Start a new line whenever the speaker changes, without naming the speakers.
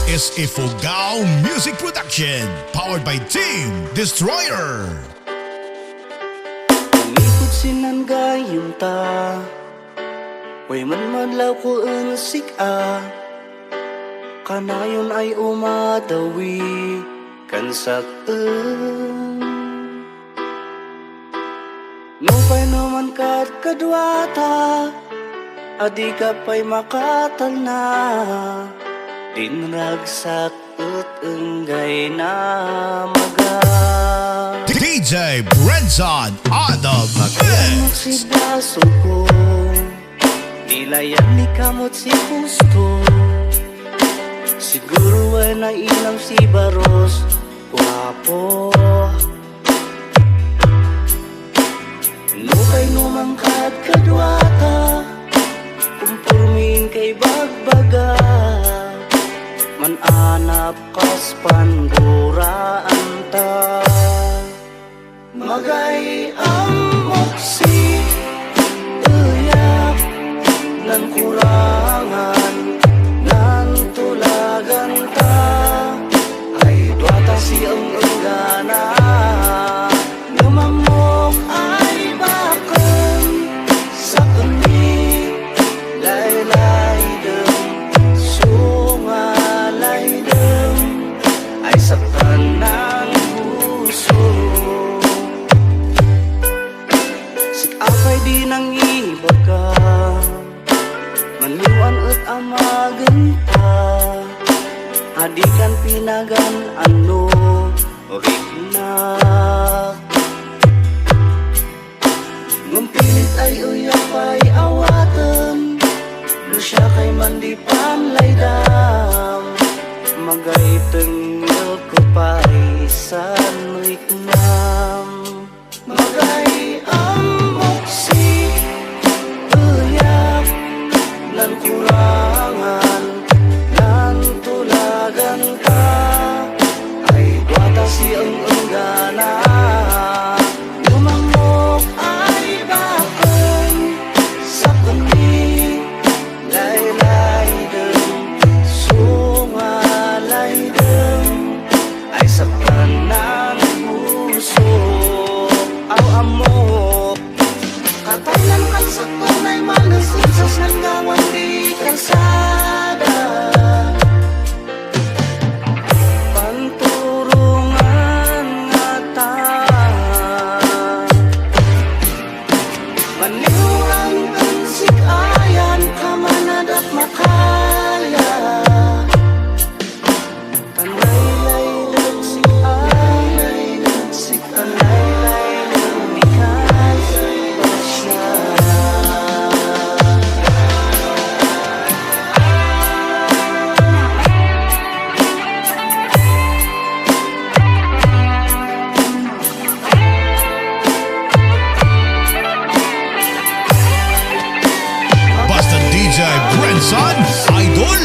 is Ifugao Music Production, powered by Team Destroyer.
Pangikot sinanggayong ta, way man madlaw ko ang sika, kanayon ay umadawi kansak-en. Nupay naman kat kadwata, adi ka pa'y makatal na, dinragsak at enggay na maga.
DJ Brenzon on the
Magamot
mix.
si baso ko, nilayan ni kamot si pusto, siguro ay nailang si Baros, guwapo. Nukay numangkat kadwata, kumpurmin kay bagbaga, mananap kas pangguraan ta. Magay ang moksi, uyak nan kurangan, nan tulagan ta, ay dwata siyang enggana. Lumamok ay bakal sa kani, laylay dem, sungalay dem, ay saktan ng puso. Sikapay di nang ibaga, maniwan at amaganta, adikan pinagan ano, riknak. Ngumpilit ay uyak ay awatan, lusya kay mandi panlaydam, magay tengil ko pa'y san riknam. Magay ang moksi, uyak nan kurangan, nan tulagan ka, ay dwata siyang enggana. Lumamok ay bakal sa kani, laylay dem, sungalay dem, ay saktan ng puso. Aw amok, katalan kan saktan ay malasig sa sanggawan di kalsada. Panturungan nga ta, maniwang ang sikayan, kamanadak makaya. Tanay-lay-lag sikayan, sikanay-lay-lag mikay siya.
Basta DJ Brenzon, Idol.